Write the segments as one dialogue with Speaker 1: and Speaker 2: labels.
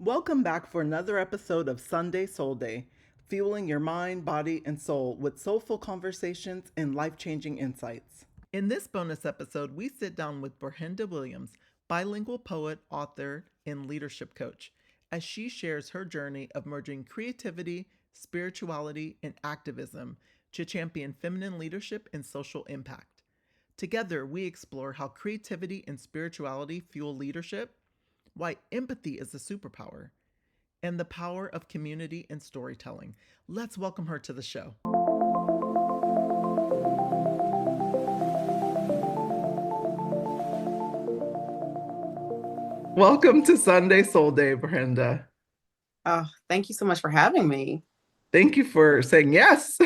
Speaker 1: Welcome back for another episode of Sunday SoulDay, fueling your mind, body, and soul with soulful conversations and life-changing insights. In this bonus episode, we sit down with Ber-Henda Williams, bilingual poet, author, and leadership coach, as she shares her journey of merging creativity, spirituality, and activism to champion feminine leadership and social impact. Together, we explore how creativity and spirituality fuel leadership, why empathy is a superpower, and the power of community and storytelling. Let's welcome her to the show. Welcome to Sunday SoulDay, Ber-Henda.
Speaker 2: Oh, thank you so much for having me.
Speaker 1: Thank you for saying yes.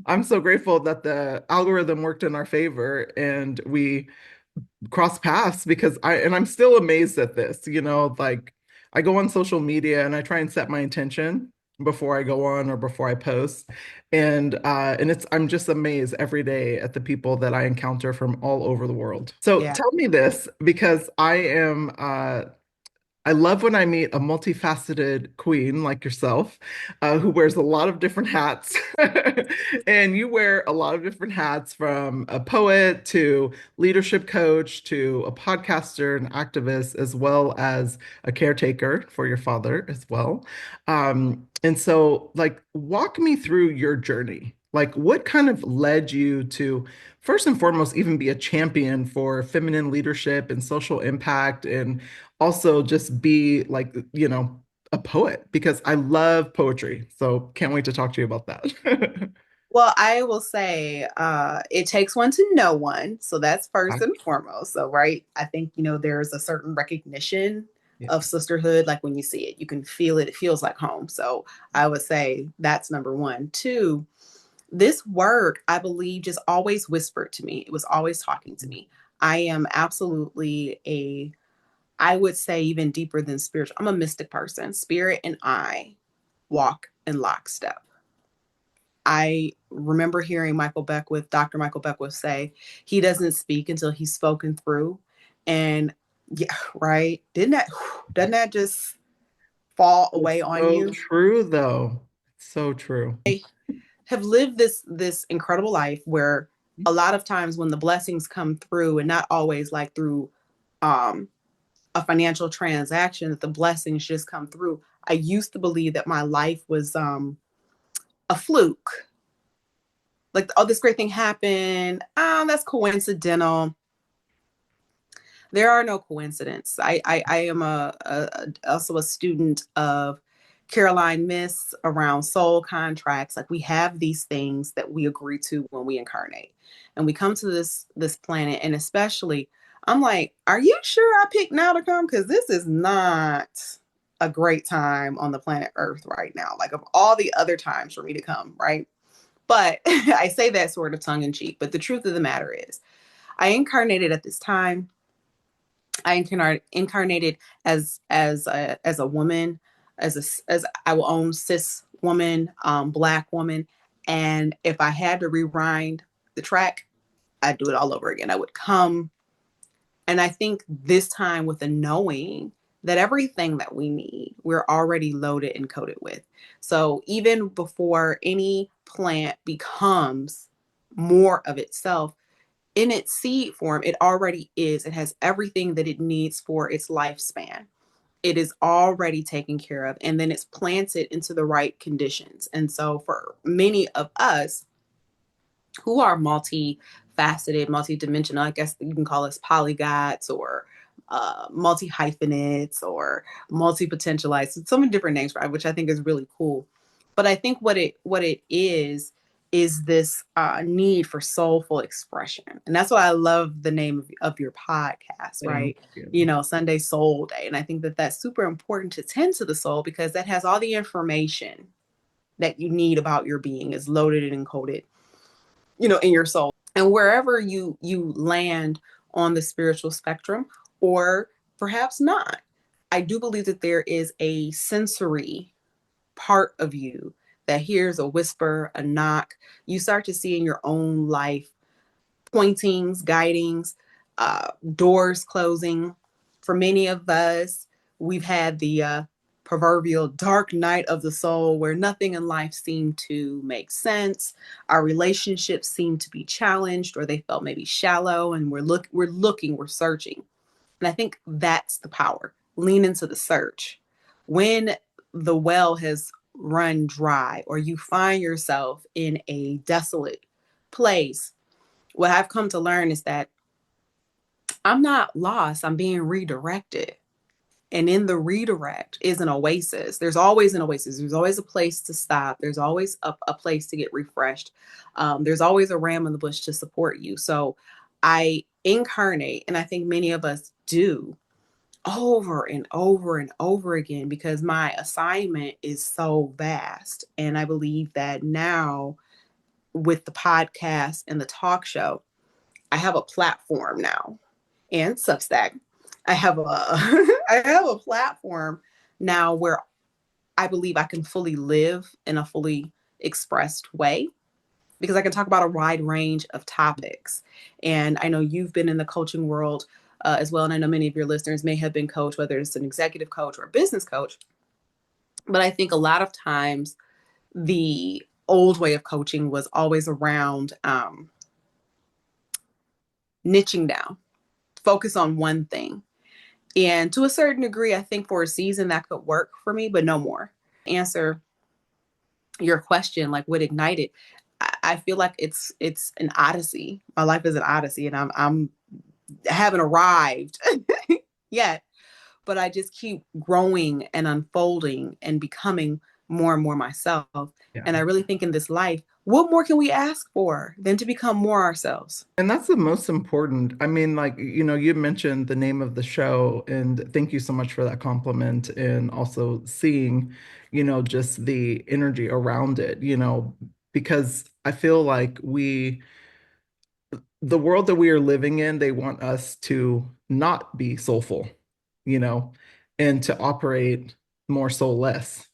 Speaker 1: I'm so grateful that the algorithm worked in our favor and we cross paths because I'm still amazed at this, like I go on social media and I try and set my intention before I go on or before I post. And I'm just amazed every day at the people that I encounter from all over the world. So
Speaker 2: Yeah.
Speaker 1: tell me this because I love when I meet a multifaceted queen like yourself, who wears a lot of different hats. And you wear a lot of different hats from a poet to leadership coach to a podcaster, an activist, as well as a caretaker for your father as well. And so, like, walk me through your journey. Like, what kind of led you to, first and foremost, even be a champion for feminine leadership and social impact and also just be like, a poet because I love poetry. So can't wait to talk to you about that.
Speaker 2: Well, I will say it takes one to know one. So that's first and foremost. So, right, I think, there's a certain recognition
Speaker 1: Yeah.
Speaker 2: of sisterhood. Like when you see it, you can feel it. It feels like home. So I would say that's number one. Two, this word, I believe, just always whispered to me. It was always talking to me. I am absolutely I would say even deeper than spiritual. I'm a mystic person. Spirit and I walk in lockstep. I remember hearing Dr. Michael Beckwith say, he doesn't speak until he's spoken through. And yeah, right. Doesn't that just fall
Speaker 1: It's
Speaker 2: away on
Speaker 1: so
Speaker 2: you?
Speaker 1: true, though. It's so true.
Speaker 2: I have lived this incredible life where a lot of times when the blessings come through, and not always like through um a financial transaction, that the blessings just come through. I used to believe that my life was a fluke. Like, oh, this great thing happened. That's coincidental. There are no coincidences. I am also a student of Caroline Myss around soul contracts. Like we have these things that we agree to when we incarnate, and we come to this planet. And especially, I'm like, are you sure I picked now to come? Because this is not a great time on the planet Earth right now. Like of all the other times for me to come, right? But I say that sort of tongue in cheek. But the truth of the matter is, I incarnated at this time. Incarnated as a woman, as I will own cis woman, black woman, and if I had to rewind the track, I'd do it all over again. I would come, and I think this time with the knowing that everything that we need, we're already loaded and coated with. So even before any plant becomes more of itself, in its seed form, it already is. It has everything that it needs for its lifespan. It is already taken care of, and then it's planted into the right conditions. And so, for many of us who are multifaceted, multidimensional, I guess you can call us polygots or multi hyphenates or multi potentialites. So many different names, right? Which I think is really cool. But I think what it is this need for soulful expression. And that's why I love the name of your podcast,
Speaker 1: Thank
Speaker 2: right?
Speaker 1: you.
Speaker 2: Sunday Soul Day. And I think that that's super important to tend to the soul because that has all the information that you need about your being is loaded and encoded, in your soul. And wherever you land on the spiritual spectrum, or perhaps not, I do believe that there is a sensory part of you that hears a whisper, a knock. You start to see in your own life pointings, guidings, doors closing. For many of us, we've had the proverbial dark night of the soul where nothing in life seemed to make sense. Our relationships seemed to be challenged, or they felt maybe shallow, and we're searching. And I think that's the power. Lean into the search. When the well has run dry, or you find yourself in a desolate place, what I've come to learn is that I'm not lost, I'm being redirected. And in the redirect is an oasis. There's always an oasis. There's always a place to stop. There's always a place to get refreshed. There's always a ram in the bush to support you. So I incarnate, and I think many of us do, over and over and over again, because my assignment is so vast. And I believe that now, with the podcast and the talk show, I have a platform now, and Substack. I have a I have a platform now where I believe I can fully live in a fully expressed way, because I can talk about a wide range of topics. And I know you've been in the coaching world as well, and I know many of your listeners may have been coached, whether it's an executive coach or a business coach. But I think a lot of times the old way of coaching was always around niching down, focus on one thing. And to a certain degree, I think for a season that could work for me, but no more. Answer your question, like what ignited. I feel like it's an odyssey. My life is an odyssey, and I'm haven't arrived yet, but I just keep growing and unfolding and becoming more and more myself.
Speaker 1: Yeah.
Speaker 2: And I really think in this life, what more can we ask for than to become more ourselves?
Speaker 1: And that's the most important. I mean, like, you mentioned the name of the show, and thank you so much for that compliment. And also seeing, just the energy around it, because I feel like the world that we are living in, they want us to not be soulful, you know, and to operate more soulless,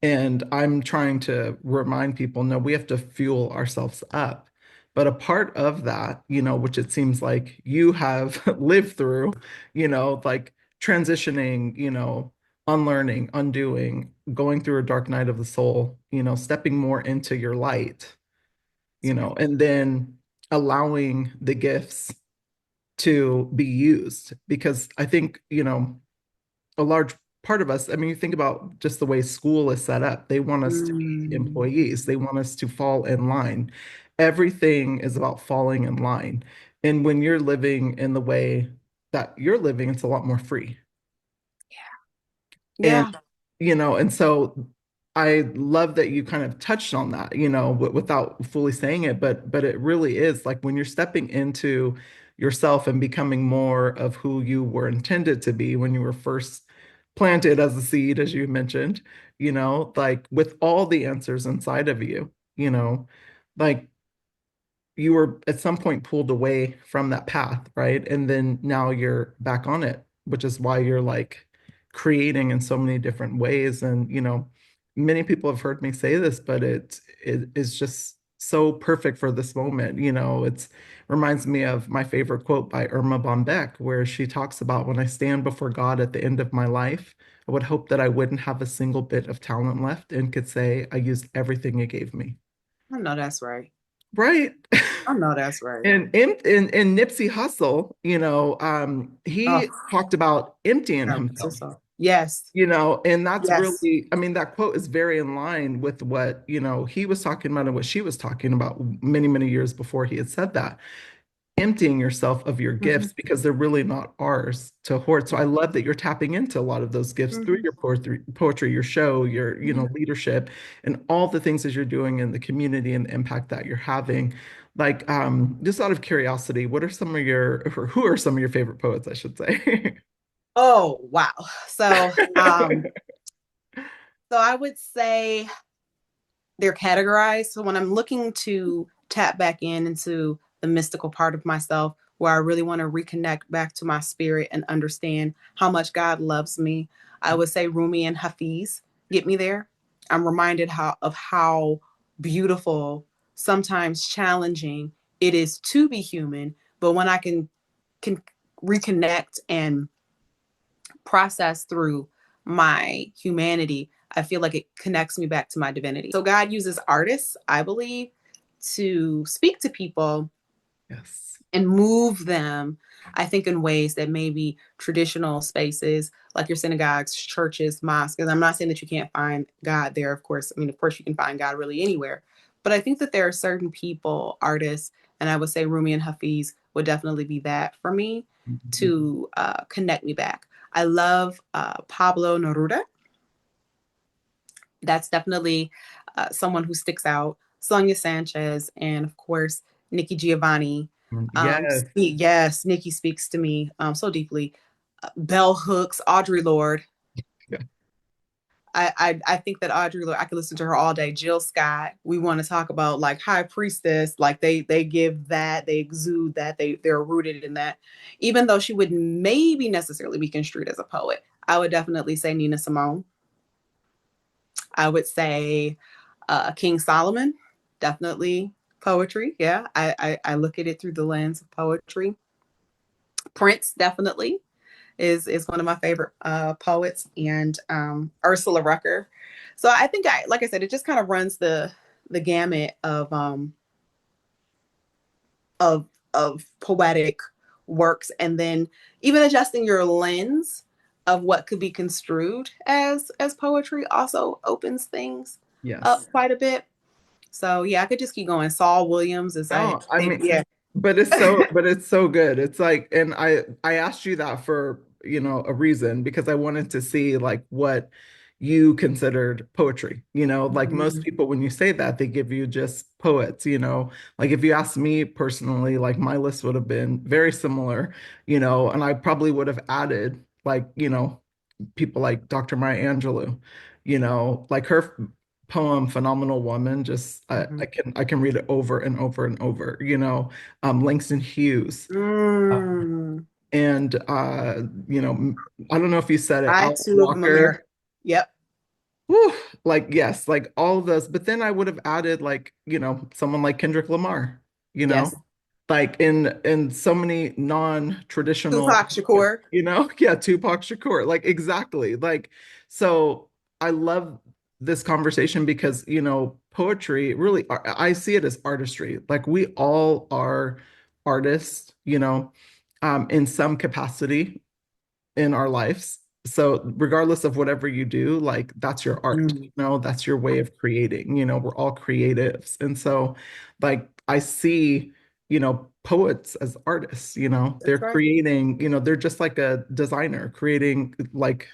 Speaker 1: And I'm trying to remind people, no, we have to fuel ourselves up. But a part of that, which it seems like you have lived through, like transitioning, unlearning, undoing, going through a dark night of the soul, stepping more into your light,
Speaker 2: That's right.
Speaker 1: and then allowing the gifts to be used. Because I think, a large part of us, I mean, you think about just the way school is set up, they want us to be
Speaker 2: Mm,
Speaker 1: employees, they want us to fall in line. Everything is about falling in line. And when you're living in the way that you're living, it's a lot more free. And,
Speaker 2: yeah.
Speaker 1: and so I love that you kind of touched on that, without fully saying it, but it really is like when you're stepping into yourself and becoming more of who you were intended to be when you were first planted as a seed, as you mentioned, like with all the answers inside of you, like you were at some point pulled away from that path, right? And then now you're back on it, which is why you're like creating in so many different ways. And, many people have heard me say this, but it is just so perfect for this moment. It's reminds me of my favorite quote by Irma Bombeck, where she talks about when I stand before God at the end of my life, I would hope that I wouldn't have a single bit of talent left and could say I used everything He gave me.
Speaker 2: I know that's right.
Speaker 1: Right.
Speaker 2: I know that's right.
Speaker 1: And Nipsey Hussle,
Speaker 2: Oh,
Speaker 1: he talked about emptying
Speaker 2: God,
Speaker 1: himself,
Speaker 2: yes.
Speaker 1: and that's
Speaker 2: Yes.
Speaker 1: really, I mean, that quote is very in line with what, he was talking about and what she was talking about many, many years before he had said that. Emptying yourself of your
Speaker 2: Hmm.
Speaker 1: gifts because they're really not ours to hoard. So I love that you're tapping into a lot of those gifts through
Speaker 2: Hmm.
Speaker 1: your poetry, your show, your,
Speaker 2: Hmm.
Speaker 1: leadership, and all the things that you're doing in the community and the impact that you're having. Like, just out of curiosity, what are some of your, or who are some of your favorite poets, I should say?
Speaker 2: Oh, wow. So, so I would say they're categorized. So when I'm looking to tap back into the mystical part of myself, where I really want to reconnect back to my spirit and understand how much God loves me, I would say Rumi and Hafiz get me there. I'm reminded of how beautiful, sometimes challenging it is to be human, but when I can reconnect and process through my humanity, I feel like it connects me back to my divinity. So God uses artists, I believe, to speak to people
Speaker 1: Yes.
Speaker 2: and move them, I think, in ways that maybe traditional spaces like your synagogues, churches, mosques, and I'm not saying that you can't find God there, of course. I mean, of course, you can find God really anywhere. But I think that there are certain people, artists, and I would say Rumi and Hafiz would definitely be that for me
Speaker 1: Mhm.
Speaker 2: to connect me back. I love Pablo Neruda. That's definitely someone who sticks out. Sonia Sanchez, and of course, Nikki Giovanni.
Speaker 1: Yes.
Speaker 2: Yes, Nikki speaks to me so deeply. Bell Hooks, Audre Lorde.
Speaker 1: Yeah.
Speaker 2: I think that Audre Lorde, I could listen to her all day. Jill Scott. We want to talk about like High Priestess. Like they give that, they exude that, they're rooted in that. Even though she wouldn't maybe necessarily be construed as a poet, I would definitely say Nina Simone. I would say King Solomon, definitely poetry. Yeah, I look at it through the lens of poetry. Prince definitely is one of my favorite poets, and Ursula Rucker. So I think like I said, it just kind of runs the gamut of of poetic works, and then even adjusting your lens of what could be construed as poetry also opens things up
Speaker 1: Yes.
Speaker 2: quite a bit. So yeah, I could just keep going. Saul Williams is I
Speaker 1: No, I
Speaker 2: think
Speaker 1: mean,
Speaker 2: yeah.
Speaker 1: but it's so good. It's like, and I asked you that for, a reason because I wanted to see like what you considered poetry. Like most
Speaker 2: Mhm.
Speaker 1: people, when you say that, they give you just poets. Like if you asked me personally, like my list would have been very similar, and I probably would have added like, people like Dr. Maya Angelou, like her poem Phenomenal Woman, just
Speaker 2: Mhm.
Speaker 1: I can read it over and over and over. Langston Hughes. Uh,
Speaker 2: Mm.
Speaker 1: and I don't know if you said it,
Speaker 2: I
Speaker 1: Alice
Speaker 2: too of
Speaker 1: Walker.
Speaker 2: Mimir. Yep.
Speaker 1: Whew, like yes, like all of those. But then I would have added like, someone like Kendrick Lamar, you know,
Speaker 2: Yes.
Speaker 1: like in so many non-traditional,
Speaker 2: Tupac Shakur.
Speaker 1: yeah, Tupac Shakur, like exactly. Like so I love this conversation because, poetry really I see it as artistry. Like we all are artists, in some capacity in our lives. So regardless of whatever you do, like that's your art,
Speaker 2: Mm.
Speaker 1: that's your way of creating, we're all creatives. And so like I see, poets as artists, they're
Speaker 2: That's right.
Speaker 1: creating, they're just like a designer creating like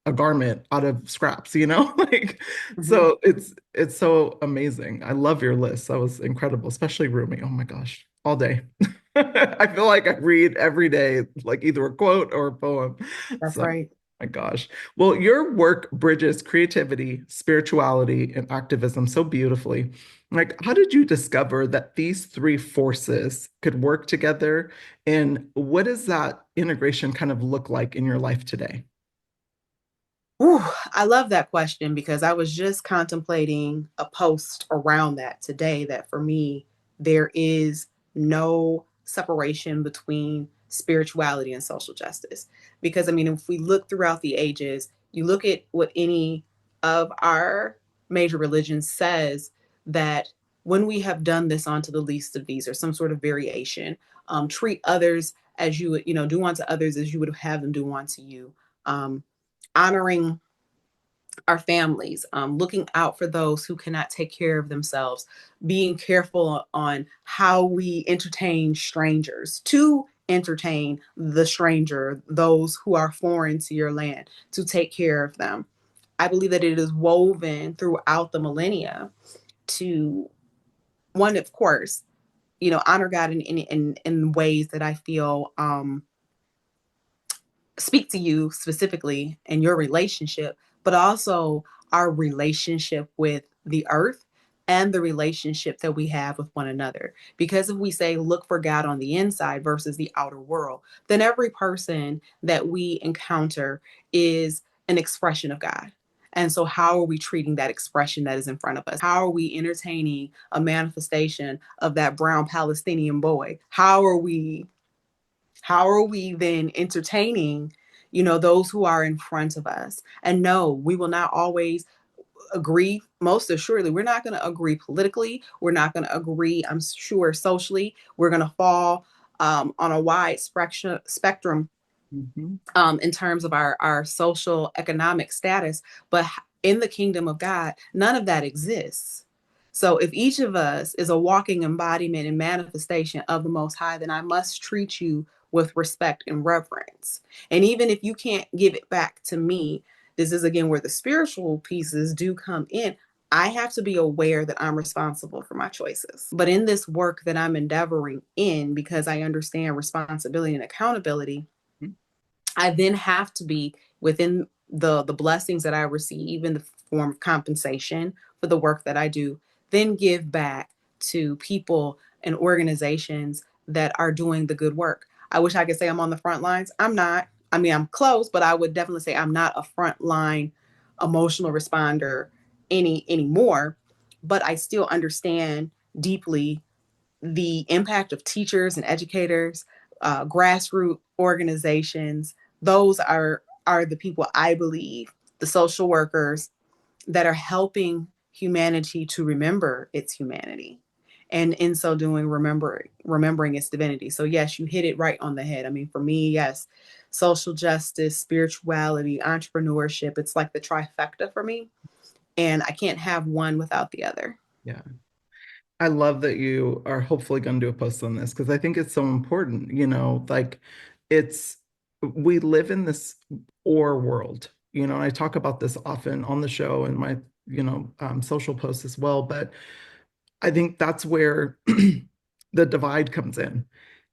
Speaker 1: a garment out of scraps, like
Speaker 2: Mhm.
Speaker 1: so it's so amazing. I love your list. That was incredible, especially Rumi. Oh my gosh, all day. I feel like I read every day, like either a quote or a poem.
Speaker 2: That's
Speaker 1: So,
Speaker 2: right.
Speaker 1: my gosh. Well, your work bridges creativity, spirituality, and activism so beautifully. Like, how did you discover that these three forces could work together? And what does that integration kind of look like in your life today?
Speaker 2: Ooh, I love that question because I was just contemplating a post around that today that for me, there is no separation between spirituality and social justice. Because, I mean, if we look throughout the ages, you look at what any of our major religions says that when we have done this onto the least of these or some sort of variation, treat others as you would, do unto others as you would have them do unto you. Um, Honoring our families, looking out for those who cannot take care of themselves, being careful on how we entertain strangers, to entertain the stranger, those who are foreign to your land, to take care of them. I believe that it is woven throughout the millennia to one, of course, honor God in ways that I feel speak to you specifically in your relationship, but also our relationship with the earth and the relationship that we have with one another. Because if we say look for God on the inside versus the outer world, then every person that we encounter is an expression of God. And so, how are we treating that expression that is in front of us? How are we entertaining a manifestation of that brown Palestinian boy? How are we then entertaining, those who are in front of us. And no, we will not always agree. Most assuredly, we're not going to agree politically. We're not going to agree, I'm sure, socially. We're going to fall on a wide spectrum
Speaker 1: Mhm.
Speaker 2: in terms of our social economic status. But in the kingdom of God, none of that exists. So if each of us is a walking embodiment and manifestation of the Most High, then I must treat you with respect and reverence. And even if you can't give it back to me, this is again where the spiritual pieces do come in. I have to be aware that I'm responsible for my choices. But in this work that I'm endeavoring in, because I understand responsibility and accountability, I then have to be within the blessings that I receive in the form of compensation for the work that I do, then give back to people and organizations that are doing the good work. I wish I could say I'm on the front lines. I'm not. I mean, I'm close, but I would definitely say I'm not a frontline emotional responder anymore. But I still understand deeply the impact of teachers and educators, grassroots organizations. Those are the people I believe, the social workers that are helping humanity to remember its humanity, and in so doing, remembering its divinity. So yes, you hit it right on the head. I mean, for me, yes, social justice, spirituality, entrepreneurship, it's like the trifecta for me, and I can't have one without the other.
Speaker 1: Yeah. I love that you are hopefully going to do a post on this because I think it's so important, like it's we live in this or world, and I talk about this often on the show and my, social posts as well, but I think that's where the divide comes in,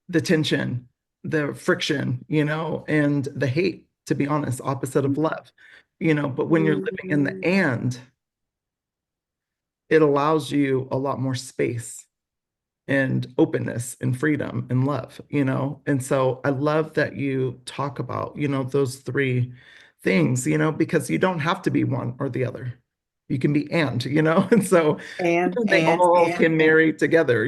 Speaker 1: the tension, the friction, and the hate, to be honest, opposite of love, but when you're living in the
Speaker 2: Mhm.
Speaker 1: and, it allows you a lot more space and openness and freedom and love, And so I love that you talk about, those three things, because you don't have to be one or the other. You can be and so
Speaker 2: and
Speaker 1: they
Speaker 2: and
Speaker 1: all
Speaker 2: and
Speaker 1: can marry together,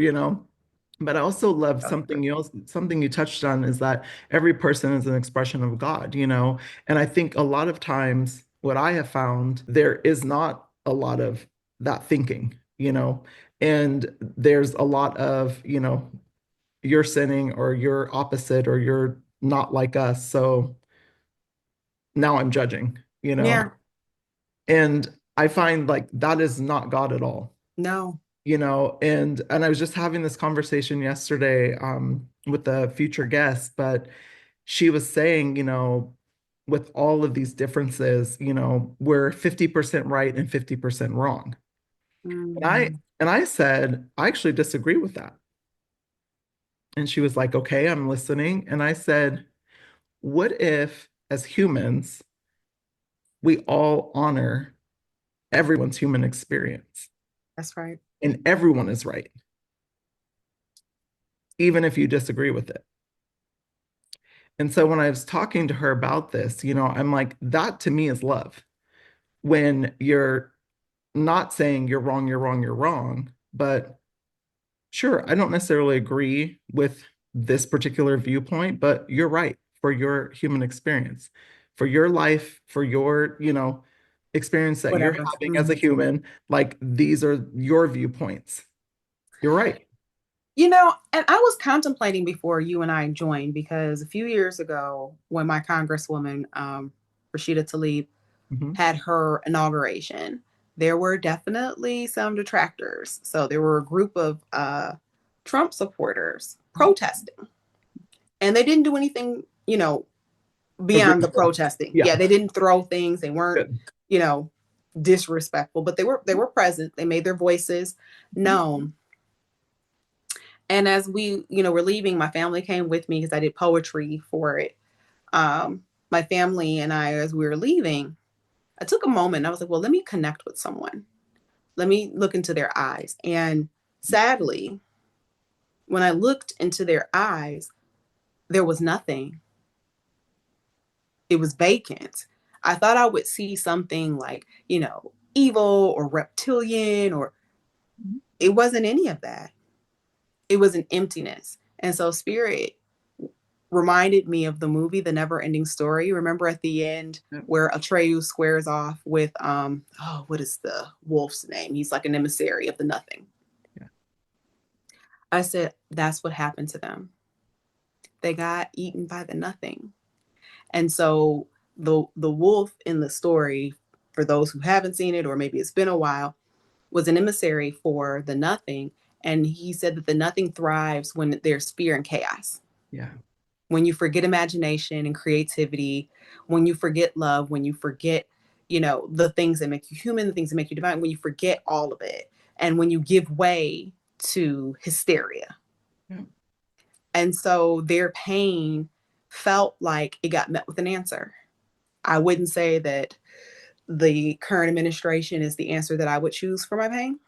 Speaker 1: But I also love
Speaker 2: that's true.
Speaker 1: something you touched on is that every person is an expression of God, And I think a lot of times what I have found, there is not a lot of that thinking, And there's a lot of, you're sinning or you're opposite or you're not like us. So now I'm judging,
Speaker 2: Yeah.
Speaker 1: And I find like that is not God at all.
Speaker 2: No.
Speaker 1: And I was just having this conversation yesterday with a future guest, but she was saying, with all of these differences, we're 50% right and 50% wrong. And I
Speaker 2: Mm,
Speaker 1: and I said, I actually disagree with that. And she was like, okay, I'm listening. And I said, what if as humans, we all honor everyone's human experience
Speaker 2: that's right.
Speaker 1: and everyone is right, even if you disagree with it? And so when I was talking to her about this, I'm like, that to me is love. When you're not saying you're wrong, you're wrong, you're wrong, but sure, I don't necessarily agree with this particular viewpoint, but you're right for your human experience, for your life, for your, experience that you're
Speaker 2: Whatever.
Speaker 1: having as a
Speaker 2: Mhm.
Speaker 1: human. Like these are your viewpoints. You're right.
Speaker 2: And I was contemplating before you and I joined, because a few years ago, when my Congresswoman, Rashida Tlaib,
Speaker 1: Mhm.
Speaker 2: had her inauguration, there were definitely some detractors. So there were a group of Trump supporters protesting, and they didn't do anything, beyond the
Speaker 1: Egregious.
Speaker 2: protesting.
Speaker 1: Yeah,
Speaker 2: Yeah, they didn't throw things. They weren't,
Speaker 1: good.
Speaker 2: you know, disrespectful, but they were present. They made their voices
Speaker 1: Mhm.
Speaker 2: known. And as we, were leaving, my family came with me because I did poetry for it. My family and I, as we were leaving, I took a moment and I was like, well, let me connect with someone. Let me look into their eyes. And sadly, when I looked into their eyes, there was nothing. It was vacant. I thought I would see something like, evil or reptilian, or it wasn't any of that. It was an emptiness. And so spirit reminded me of the movie The Never Ending Story. Remember at the end
Speaker 1: Yeah.
Speaker 2: where Atreyu squares off with oh, what is the wolf's name? He's like an emissary of the nothing.
Speaker 1: Yeah.
Speaker 2: I said, that's what happened to them. They got eaten by the nothing. And so the wolf in the story, for those who haven't seen it, or maybe it's been a while, was an emissary for the nothing. And he said that the nothing thrives when there's fear and chaos.
Speaker 1: Yeah.
Speaker 2: When you forget imagination and creativity, when you forget love, when you forget, the things that make you human, the things that make you divine, when you forget all of it, and when you give way to hysteria.
Speaker 1: Yeah.
Speaker 2: And so their pain felt like it got met with an answer. I wouldn't say that the current administration is the answer that I would choose for my pain,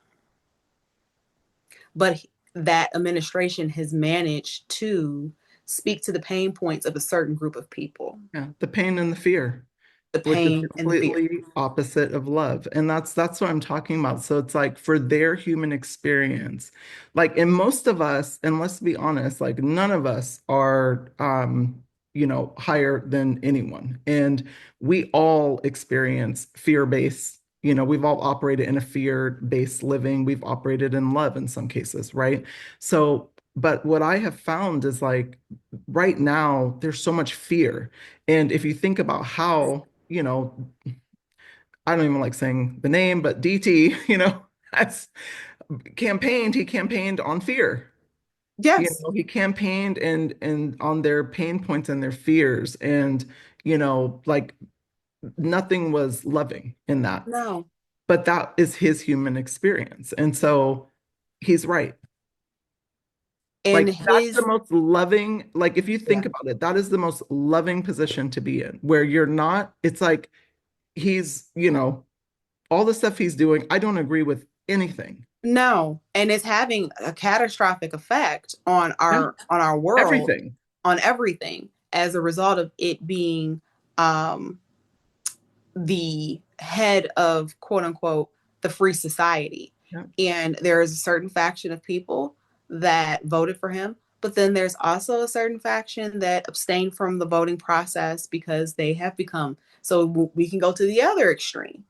Speaker 2: but that administration has managed to speak to the pain points of a certain group of people,
Speaker 1: Yeah. The pain and the fear,
Speaker 2: the
Speaker 1: which is
Speaker 2: pain and the fear.
Speaker 1: completely opposite of love. And that's what I'm talking about. So it's like for their human experience, like, and most of us, and let's be honest, like none of us are higher than anyone. And we all experience fear-based, we've all operated in a fear-based living. We've operated in love in some cases, right? So, but what I have found is like right now, there's so much fear. And if you think about how, I don't even like saying the name, but DT, has he campaigned on fear.
Speaker 2: Yes.
Speaker 1: He campaigned and on their pain points and their fears. And, like nothing was loving in that.
Speaker 2: No.
Speaker 1: But that is his human experience. And so he's right.
Speaker 2: And
Speaker 1: Like that's the
Speaker 2: his,
Speaker 1: most loving, like if you
Speaker 2: yeah.
Speaker 1: think about it, that is the most loving position to be in, where you're not, it's like he's, all the stuff he's doing, I don't agree with anything.
Speaker 2: No. And it's having a catastrophic effect
Speaker 1: Yeah,
Speaker 2: on our world,
Speaker 1: everything.
Speaker 2: on everything, as a result of it being um the head of quote unquote the free society.
Speaker 1: Yeah.
Speaker 2: And there is a certain faction of people that voted for him, but then there's also a certain faction that abstained from the voting process because they have become, so we can go to the other extreme,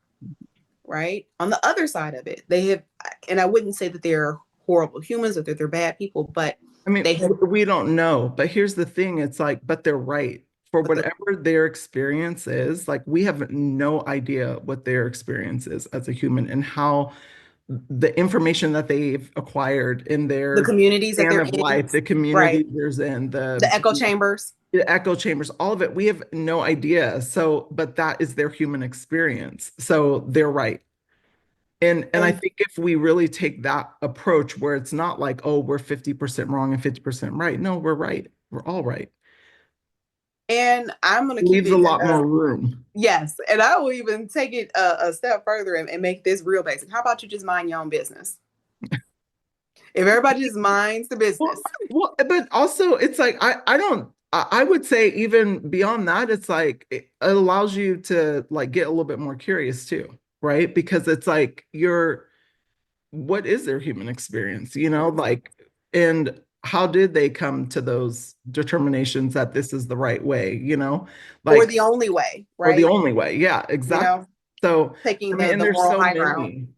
Speaker 2: right? On the other side of it, they have, and I wouldn't say that they're horrible humans or that they're bad people, but
Speaker 1: I mean,
Speaker 2: they have,
Speaker 1: we don't know, but here's the thing, it's like, but they're right. For
Speaker 2: but the,
Speaker 1: whatever their experience is, like we have no idea what their experience is as a human and how the information that they've acquired in
Speaker 2: the
Speaker 1: their
Speaker 2: communities that
Speaker 1: span
Speaker 2: they're
Speaker 1: of
Speaker 2: in,
Speaker 1: life, the
Speaker 2: right?
Speaker 1: community there's in,
Speaker 2: The echo chambers.
Speaker 1: the echo chambers, all of it, we have no idea. So, but that is their human experience. So they're right. And I
Speaker 2: And
Speaker 1: think if we really take that approach where it's not like, oh, we're 50% wrong and 50% right. No, we're right. We're all right.
Speaker 2: and I'm gonna keep
Speaker 1: Leaves a
Speaker 2: it
Speaker 1: lot more room.
Speaker 2: yes, and I will even take it a step further and make this real basic. How about you just mind your own business? If everybody just minds the
Speaker 1: Well,
Speaker 2: business,
Speaker 1: but also it's like I don't I would say even beyond that, it's like it allows you to like get a little bit more curious too, right? Because it's like what is their human experience, like, and how did they come to those determinations that this is the right way,
Speaker 2: or
Speaker 1: like,
Speaker 2: the only way,
Speaker 1: or the
Speaker 2: right?
Speaker 1: only way. Yeah,
Speaker 2: You
Speaker 1: exactly.
Speaker 2: know,
Speaker 1: So,
Speaker 2: taking
Speaker 1: I mean, and
Speaker 2: the
Speaker 1: there's
Speaker 2: moral
Speaker 1: so
Speaker 2: high ground.
Speaker 1: many.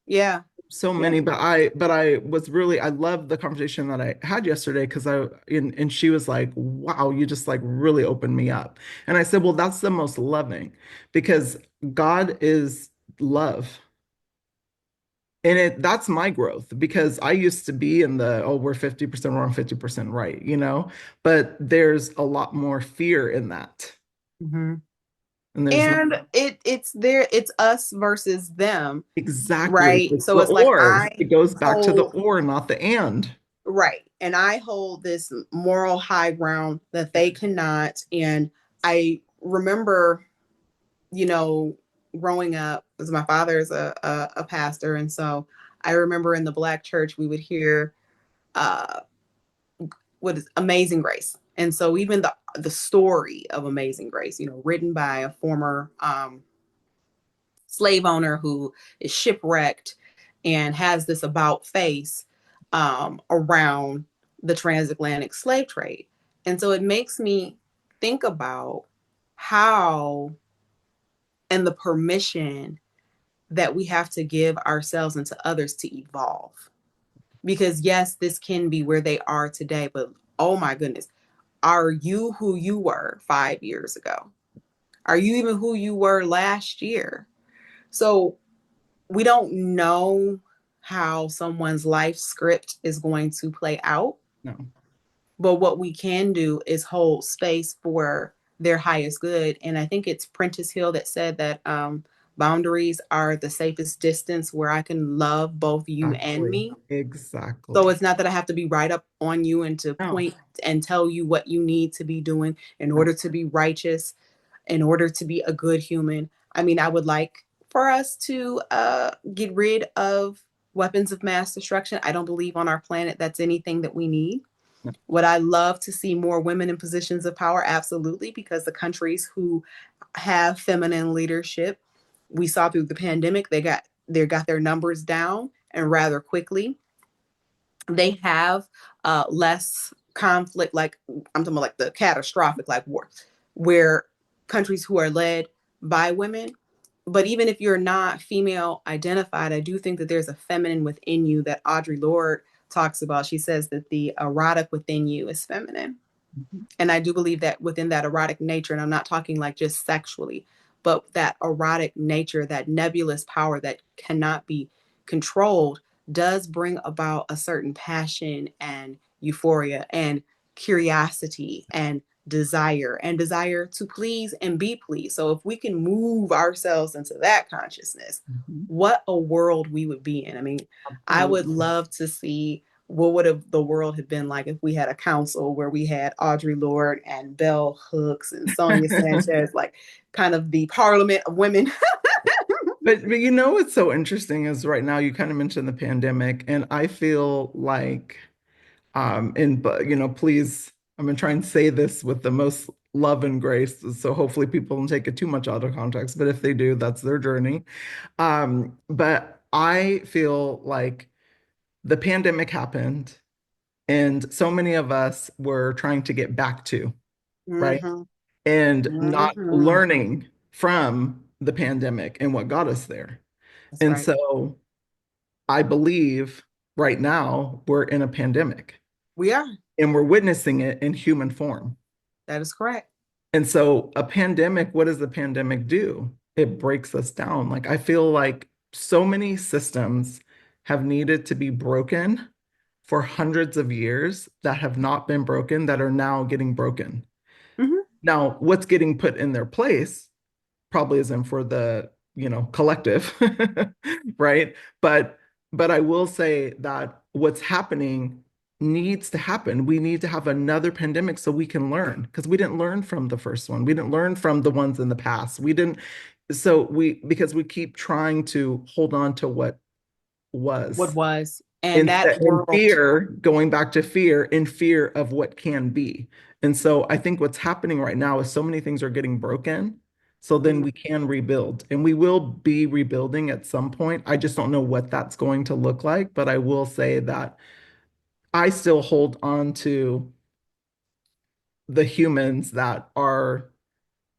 Speaker 2: Yeah,
Speaker 1: So
Speaker 2: yeah.
Speaker 1: many, but I was really, I loved the conversation that I had yesterday because and she was like, wow, you just like really opened me up. And I said, well, that's the most loving because God is love. And that's my growth because I used to be in the, oh, we're 50% wrong, 50% right, but there's a lot more fear in that.
Speaker 2: Hmm.
Speaker 1: And there's not
Speaker 2: And it's us versus them,
Speaker 1: exactly,
Speaker 2: right?
Speaker 1: it's
Speaker 2: So
Speaker 1: the
Speaker 2: it's like
Speaker 1: or. It goes back to the
Speaker 2: hold
Speaker 1: or, not the and.
Speaker 2: right, and I hold this moral high ground that they cannot. And I remember, you know, growing up, because my father is a pastor, and so I remember in the Black church we would hear uh, what is Amazing Grace, and so even the story of Amazing Grace, written by a former slave owner who is shipwrecked and has this about face around the transatlantic slave trade. And so it makes me think about how and the permission that we have to give ourselves and to others to evolve. Because yes, this can be where they are today, but oh my goodness, are you who you were 5 years ago? Are you even who you were last year? So we don't know how someone's life script is going to play out,
Speaker 1: No.
Speaker 2: but what we can do is hold space for their highest good. And I think it's Prentice Hill that said that boundaries are the safest distance where I can love both you and
Speaker 1: Exactly.
Speaker 2: me. So
Speaker 1: Exactly.
Speaker 2: it's not that I have to be right up on you and to
Speaker 1: No.
Speaker 2: point and tell you what you need to be doing in
Speaker 1: No.
Speaker 2: order to be righteous, in order to be a good human. I mean, I would like for us to get rid of weapons of mass destruction. I don't believe on our planet that's anything that we need.
Speaker 1: No.
Speaker 2: Would I love to see more women in positions of power? Absolutely, because the countries who have feminine leadership, we saw through the pandemic, they got their numbers down and rather quickly. They have less conflict, like I'm talking about like the catastrophic, like war, where countries who are led by women. But even if you're not female identified, I do think that there's a feminine within you that Audre Lorde talks about. She says that the erotic within you is feminine.
Speaker 1: Mhm.
Speaker 2: And I do believe that within that erotic nature, and I'm not talking like just sexually, but that erotic nature, that nebulous power that cannot be controlled, does bring about a certain passion and euphoria and curiosity and desire to please and be pleased. So if we can move ourselves into that consciousness,
Speaker 1: Mhm.
Speaker 2: what a world we would be in. I mean, I would
Speaker 1: Absolutely.
Speaker 2: love to see what would have the world have been like if we had a council where we had Audre Lorde and Bell Hooks and Sonia Sanchez, like kind of the parliament of women.
Speaker 1: But you know what's so interesting is right now you kind of mentioned the pandemic, and I feel like and but please, I'm gonna try and say this with the most love and grace, so hopefully people don't take it too much out of context, but if they do, that's their journey. But I feel like the pandemic happened, and so many of us were trying to get back to, right?
Speaker 2: Mm-hmm.
Speaker 1: And not
Speaker 2: Mm-hmm.
Speaker 1: learning from the pandemic and what got us there.
Speaker 2: That's
Speaker 1: And
Speaker 2: right.
Speaker 1: so I believe right now we're in a pandemic
Speaker 2: We are.
Speaker 1: and we're witnessing it in human form.
Speaker 2: That is correct.
Speaker 1: And so a pandemic, what does the pandemic do? It breaks us down. Like I feel like so many systems have needed to be broken for hundreds of years that have not been broken that are now getting broken.
Speaker 2: Mm-hmm.
Speaker 1: Now, what's getting put in their place probably isn't for the, collective, right? But I will say that what's happening needs to happen. We need to have another pandemic so we can learn because we didn't learn from the first one. We didn't learn from the ones in the past. We didn't so we because we keep trying to hold on to what
Speaker 2: What
Speaker 1: was
Speaker 2: was. And that
Speaker 1: instead in
Speaker 2: world.
Speaker 1: fear, going back to fear, in fear of what can be. And so I think what's happening right now is so many things are getting broken. So then
Speaker 2: Mm-hmm.
Speaker 1: we can rebuild and we will be rebuilding at some point. I just don't know what that's going to look like, but I will say that I still hold on to the humans that are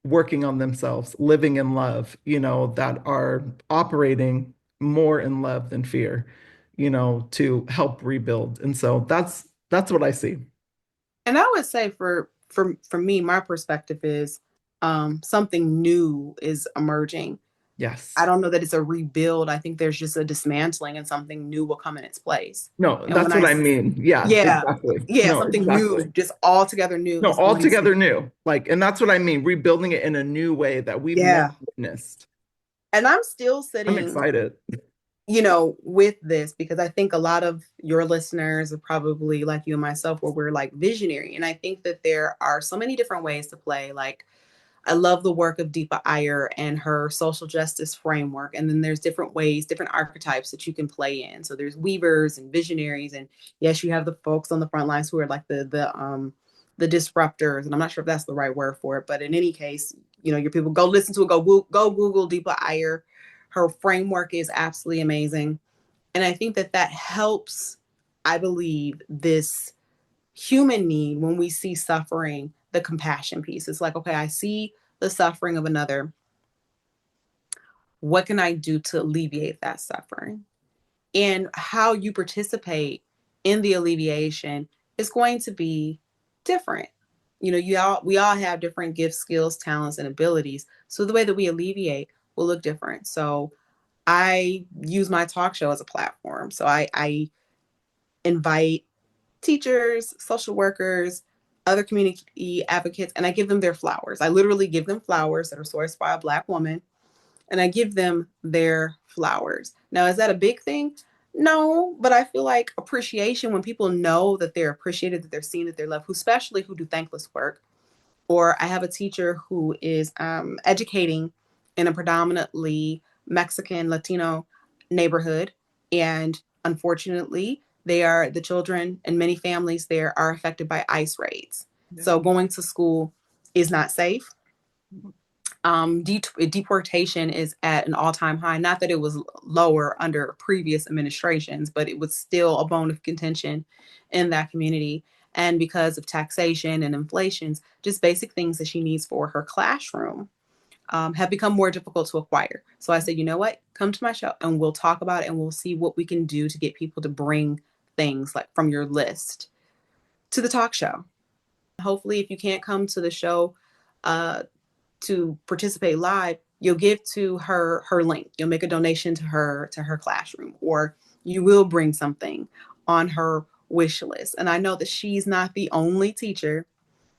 Speaker 1: working on themselves, living in love, that are operating more in love than fear, to help rebuild. And so that's what I see.
Speaker 2: And I would say for me, my perspective is something new is emerging. I
Speaker 1: Yes.
Speaker 2: don't know that it's a rebuild. I think there's just a dismantling and something new will come in its place.
Speaker 1: No,
Speaker 2: And when
Speaker 1: that's what I mean. Yeah,
Speaker 2: yeah,
Speaker 1: exactly.
Speaker 2: yeah,
Speaker 1: No,
Speaker 2: something new,
Speaker 1: exactly.
Speaker 2: just altogether new
Speaker 1: No,
Speaker 2: is going to,
Speaker 1: altogether new. Like, and that's what I mean, rebuilding it in a new way that we've never
Speaker 2: yeah.
Speaker 1: witnessed.
Speaker 2: And I'm still
Speaker 1: I'm
Speaker 2: sitting,
Speaker 1: excited.
Speaker 2: with this because I think a lot of your listeners are probably like you and myself, where we're like visionary. And I think that there are so many different ways to play. Like, I love the work of Deepa Iyer and her social justice framework. And then there's different ways, different archetypes that you can play in. So there's weavers and visionaries, and yes, you have the folks on the front lines who are like the disruptors. And I'm not sure if that's the right word for it, but in any case, your people go listen to it, go Google Deepa Iyer. Her framework is absolutely amazing, and I think that helps. I believe this human need when we see suffering, the compassion piece. It's like, okay, I see the suffering of another. What can I do to alleviate that suffering? And how you participate in the alleviation is going to be different. We all have different gifts, skills, talents, and abilities. So the way that we alleviate will look different. So I use my talk show as a platform. So I invite teachers, social workers, other community advocates, and I give them their flowers. I literally give them flowers that are sourced by a Black woman, and I give them their flowers. Now, is that a big thing? No, but I feel like appreciation, when people know that they're appreciated, that they're seen, that they're loved, who especially who do thankless work. Or I have a teacher who is educating in a predominantly Mexican Latino neighborhood, and unfortunately, the children and many families there are affected by ICE raids.
Speaker 1: Yeah.
Speaker 2: So going to school is not safe. Deportation is at an all-time high. Not that it was lower under previous administrations, but it was still a bone of contention in that community. And because of taxation and inflations, just basic things that she needs for her classroom have become more difficult to acquire. So I said, you know what? Come to my show and we'll talk about it, and we'll see what we can do to get people to bring things like from your list to the talk show. Hopefully, if you can't come to the show, to participate live, you'll give to her link. You'll make a donation to her classroom, or you will bring something on her wish list. And I know that she's not the only teacher,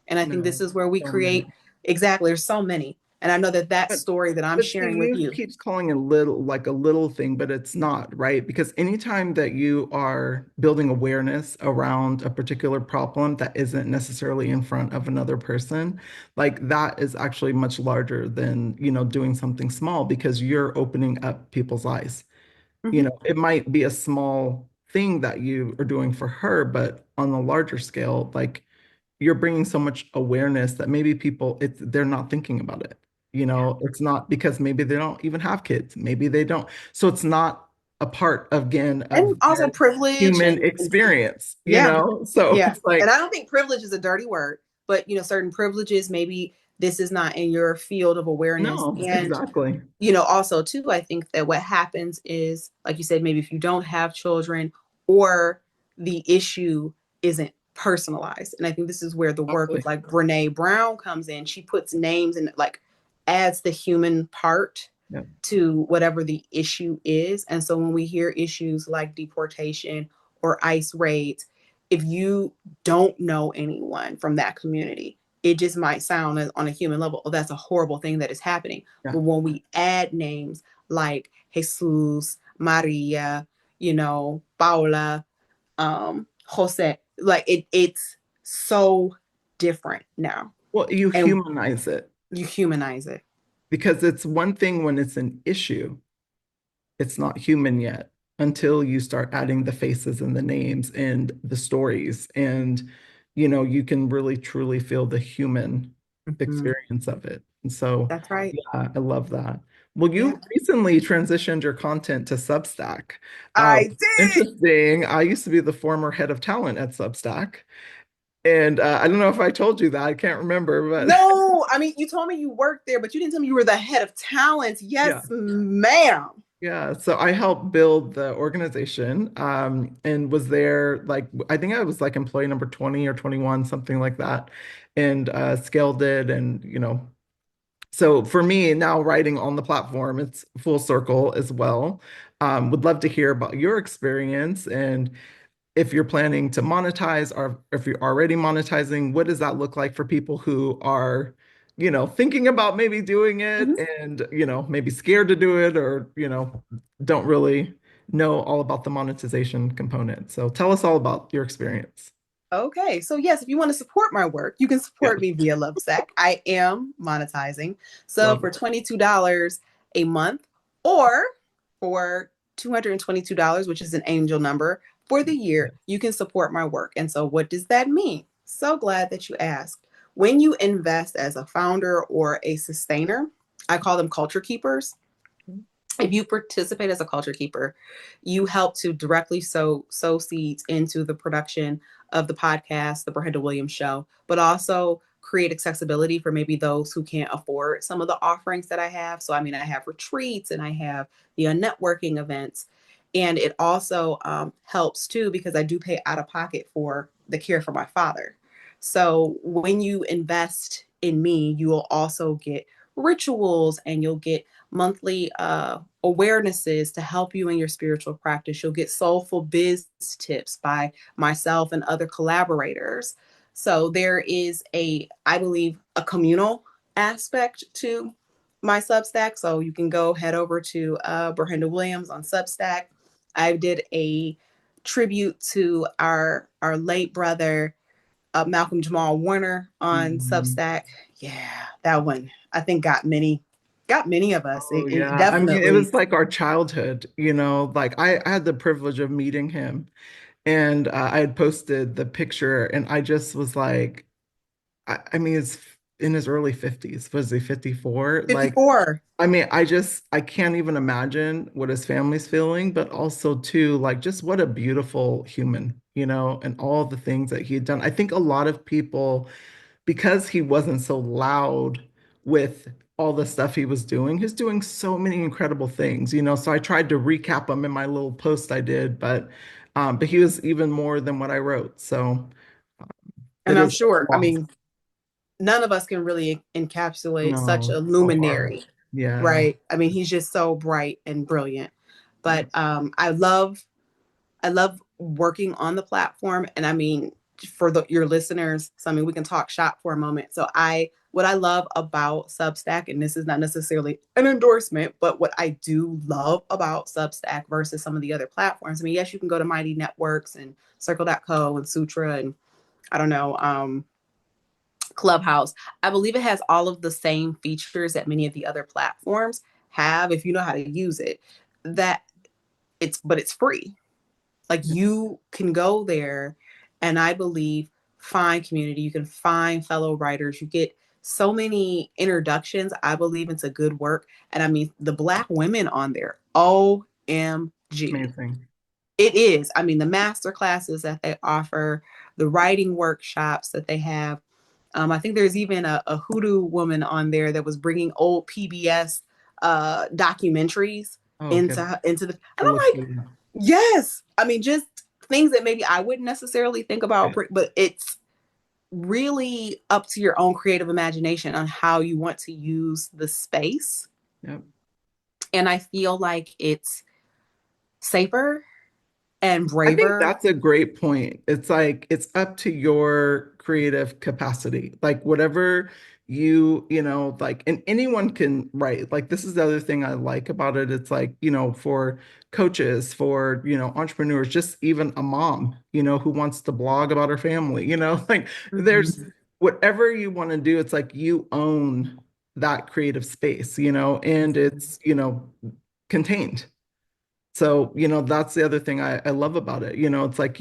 Speaker 2: and I think this
Speaker 1: No,
Speaker 2: is where we
Speaker 1: so many.
Speaker 2: create, exactly, there's so many. And I know that that
Speaker 1: But
Speaker 2: story that I'm
Speaker 1: but see,
Speaker 2: sharing with
Speaker 1: you
Speaker 2: you.
Speaker 1: keeps calling it little, like a little thing, but it's not, right? Because anytime that you are building awareness around a particular problem that isn't necessarily in front of another person, like that is actually much larger than, doing something small, because you're opening up people's eyes.
Speaker 2: Mhm.
Speaker 1: It might be a small thing that you are doing for her, but on a larger scale, like you're bringing so much awareness that maybe they're not thinking about it.
Speaker 2: Yeah.
Speaker 1: It's not because maybe they don't even have kids. Maybe they don't. So it's not a part again
Speaker 2: And
Speaker 1: of
Speaker 2: also
Speaker 1: their
Speaker 2: privilege
Speaker 1: human experience,
Speaker 2: yeah.
Speaker 1: So
Speaker 2: Yeah.
Speaker 1: it's
Speaker 2: And
Speaker 1: like,
Speaker 2: I don't think privilege is a dirty word, but certain privileges, maybe this is not in your field of awareness.
Speaker 1: no,
Speaker 2: And
Speaker 1: exactly.
Speaker 2: also too, I think that what happens is, like you said, maybe if you don't have children, or the issue isn't personalized. And I think this is where the work with
Speaker 1: Exactly.
Speaker 2: like Brene Brown comes in. She puts names and like adds the human part
Speaker 1: Yeah.
Speaker 2: to whatever the issue is. And so when we hear issues like deportation or ICE raids, if you don't know anyone from that community, it just might sound on a human level, oh, that's a horrible thing that is happening.
Speaker 1: Yeah.
Speaker 2: But when we add names like Jesus, Maria, Paula, Jose, like it's so different now.
Speaker 1: Well, you
Speaker 2: And
Speaker 1: humanize it,
Speaker 2: you humanize it.
Speaker 1: because it's one thing when it's an issue. It's not human yet until you start adding the faces and the names and the stories, and you can really truly feel the human
Speaker 2: Mhm.
Speaker 1: experience of it. And so
Speaker 2: That's right.
Speaker 1: yeah, I love that. Well,
Speaker 2: Yeah.
Speaker 1: you recently transitioned your content to Substack.
Speaker 2: I did.
Speaker 1: Interesting. I used to be the former head of talent at Substack, and I don't know if I told you that. I can't remember, but
Speaker 2: No, I mean, you told me you worked there, but you didn't tell me you were the head of talent.
Speaker 1: yeah.
Speaker 2: Yes, ma'am.
Speaker 1: Yeah, so I helped build the organization, and was there, like, I think I was like employee number 20 or 21, something like that, and scaled it. And so for me now, writing on the platform, it's full circle as well. Would love to hear about your experience, and if you're planning to monetize, or if you're already monetizing, what does that look like for people who are, thinking about maybe doing it,
Speaker 2: Mhm.
Speaker 1: and, maybe scared to do it, or, don't really know all about the monetization component. So tell us all about your experience.
Speaker 2: Okay, so yes, if you want to support my work, you can
Speaker 1: Yeah,
Speaker 2: support me via Lovesack. I am monetizing. So
Speaker 1: love
Speaker 2: for
Speaker 1: it.
Speaker 2: $22 a month, or for $222, which is an angel number for the
Speaker 1: Yeah.
Speaker 2: year, you can support my work. And so what does that mean? So glad that you asked. When you invest as a founder or a sustainer, I call them culture keepers. If you participate as a culture keeper, you help to directly sow seeds into the production of the podcast, the Ber-Henda Williams show, but also create accessibility for maybe those who can't afford some of the offerings that I have. So I mean, I have retreats and I have the networking events. And it also helps too because I do pay out of pocket for the care for my father. So when you invest in me, you will also get rituals and you'll get monthly awarenesses to help you in your spiritual practice. You'll get soulful biz tips by myself and other collaborators. So there is I believe, a communal aspect to my Substack. So you can go head over to Ber-Henda Williams on Substack. I did a tribute to our late brother Malcolm Jamal Warner on
Speaker 1: Mhm.
Speaker 2: Substack. Yeah, that one I think got many of us.
Speaker 1: Oh
Speaker 2: It
Speaker 1: yeah. I mean, it
Speaker 2: definitely
Speaker 1: was like our childhood, like I had the privilege of meeting him and I had posted the picture and I just was like, I mean, it's in his early 50s. Was he 54? Like,
Speaker 2: 54.
Speaker 1: I mean, I can't even imagine what his family's feeling, but also too, like just what a beautiful human, and all the things that he had done. I think a lot of people, because he wasn't so loud with all the stuff he was doing, he's doing so many incredible things, So I tried to recap them in my little post I did, but he was even more than what I wrote. So
Speaker 2: And
Speaker 1: it
Speaker 2: I'm
Speaker 1: is
Speaker 2: sure, I
Speaker 1: lost.
Speaker 2: mean, none of us can really encapsulate such
Speaker 1: No,
Speaker 2: a
Speaker 1: so hard.
Speaker 2: luminary,
Speaker 1: Yeah.
Speaker 2: right? I mean, he's just so bright and brilliant.
Speaker 1: Yeah.
Speaker 2: But I love working on the platform. And I mean, for your listeners, so I mean, we can talk shop for a moment. So what I love about Substack, and this is not necessarily an endorsement, but what I do love about Substack versus some of the other platforms. I mean, yes, you can go to Mighty Networks and Circle.co and Sutra and I don't know, Clubhouse. I believe it has all of the same features that many of the other platforms have if you know how to use it. That but it's free. Like you can go there and I believe find community. You can find fellow writers. You get so many introductions, I believe, into good work. And I mean, the Black women on there, OMG.
Speaker 1: Amazing.
Speaker 2: It is. I mean, the master classes that they offer, the writing workshops that they have. I think there's even a hoodoo woman on there that was bringing old PBS documentaries
Speaker 1: Oh, good.
Speaker 2: into the. And I'm like,
Speaker 1: Poetry.
Speaker 2: yes. I mean, just things that maybe I wouldn't necessarily think about,
Speaker 1: Yeah.
Speaker 2: but it's really up to your own creative imagination on how you want to use the space.
Speaker 1: Yep.
Speaker 2: And I feel like it's safer and
Speaker 1: I think
Speaker 2: braver.
Speaker 1: that's a great point. It's like it's up to your creative capacity. Like whatever like, and anyone can write. Like this is the other thing I like about it. It's like, for coaches, for, entrepreneurs, just even a mom, who wants to blog about her family, like there's
Speaker 2: Mhm.
Speaker 1: whatever you want to do. It's like you own that creative space, and it's, contained. So, that's the other thing I love about it. It's like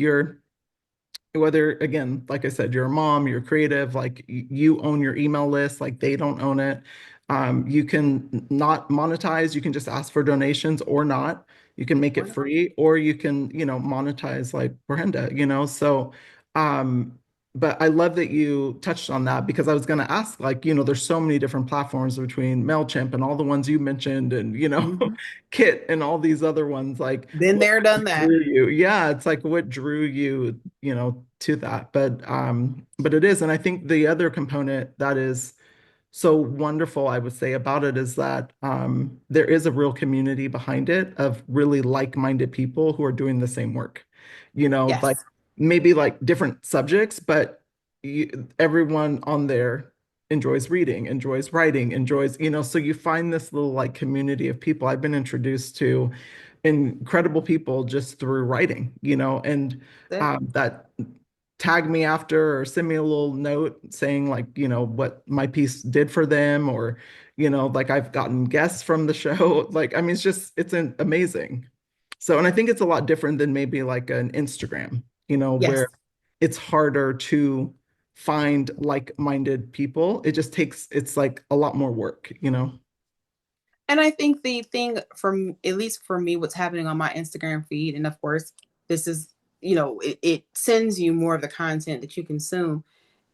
Speaker 1: whether, again, like I said, you're a mom, you're creative, like you own your email list, like they don't own it. You can not monetize, you can just ask for donations or not. You can make it free, or you can, monetize like Brenda, So, um, but I love that you touched on that because I was going to ask, like, there's so many different platforms between MailChimp and all the ones you mentioned, and,
Speaker 2: Mhm.
Speaker 1: Kit and all these other ones, like,
Speaker 2: Been
Speaker 1: what
Speaker 2: there, done that.
Speaker 1: drew you? Yeah, it's like what drew you, to that. But it is, and I think the other component that is so wonderful, I would say, about it is that there is a real community behind it of really like-minded people who are doing the same work. Like
Speaker 2: Yes.
Speaker 1: maybe like different subjects, but everyone on there enjoys reading, enjoys writing, enjoys, so you find this little like community of people. I've been introduced to incredible people just through writing, and
Speaker 2: That's it.
Speaker 1: that tag me after or send me a little note saying like, what my piece did for them, or, like I've gotten guests from the show. Like, I mean, amazing. So, and I think it's a lot different than maybe like an Instagram,
Speaker 2: Yes.
Speaker 1: where it's harder to find like-minded people. It's like a lot more work.
Speaker 2: And I think the thing from, at least for me, what's happening on my Instagram feed, and of course, this is, it sends you more of the content that you consume.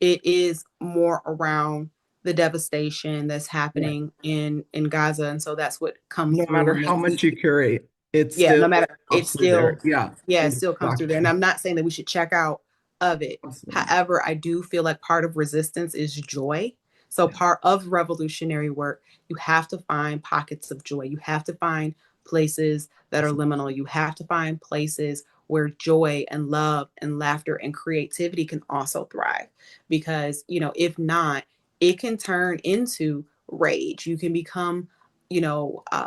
Speaker 2: It is more around the devastation that's
Speaker 1: Yeah.
Speaker 2: happening in Gaza. And so that's what comes
Speaker 1: No
Speaker 2: through
Speaker 1: matter
Speaker 2: and
Speaker 1: how
Speaker 2: makes me,
Speaker 1: much you curate, it
Speaker 2: yeah,
Speaker 1: still
Speaker 2: no matter,
Speaker 1: comes
Speaker 2: it's
Speaker 1: through there.
Speaker 2: still,
Speaker 1: Yeah,
Speaker 2: yeah, it still comes through there. And
Speaker 1: exactly.
Speaker 2: I'm not saying that we should check out of it.
Speaker 1: Awesome.
Speaker 2: However, I do feel like part of resistance is joy. So
Speaker 1: Yeah.
Speaker 2: part of revolutionary work, you have to find pockets of joy. You have to find places that are
Speaker 1: Awesome.
Speaker 2: liminal. You have to find places where joy and love and laughter and creativity can also thrive. Because, if not, it can turn into rage. You can become,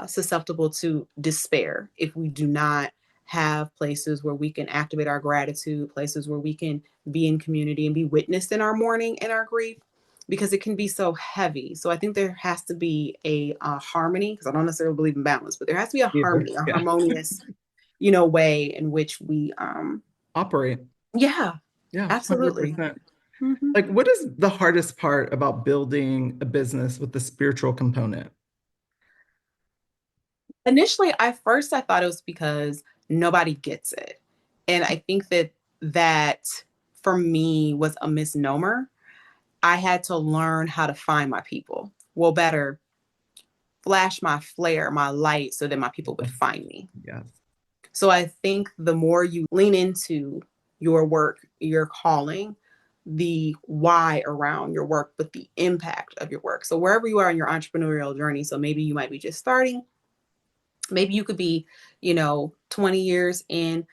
Speaker 2: susceptible to despair if we do not have places where we can activate our gratitude, places where we can be in community and be witnessed in our mourning and our grief, because it can be so heavy. So I think there has to be a harmony, because I don't necessarily believe in balance, but there has to be a
Speaker 1: Either.
Speaker 2: harmony, a
Speaker 1: Yeah.
Speaker 2: harmonious, way in which we,
Speaker 1: Operate.
Speaker 2: yeah,
Speaker 1: Yeah,
Speaker 2: absolutely.
Speaker 1: 100%.
Speaker 2: Mm-hmm.
Speaker 1: Like, what is the hardest part about building a business with the spiritual component?
Speaker 2: Initially, I thought it was because nobody gets it. And I think that for me was a misnomer. I had to learn how to find my people. Well, better flash my flare, my light, so that my people would
Speaker 1: Yes.
Speaker 2: find me.
Speaker 1: Yes.
Speaker 2: So I think the more you lean into your work, your calling, the why around your work, but the impact of your work. So wherever you are in your entrepreneurial journey, so maybe you might be just starting, maybe you could be, 20 years in.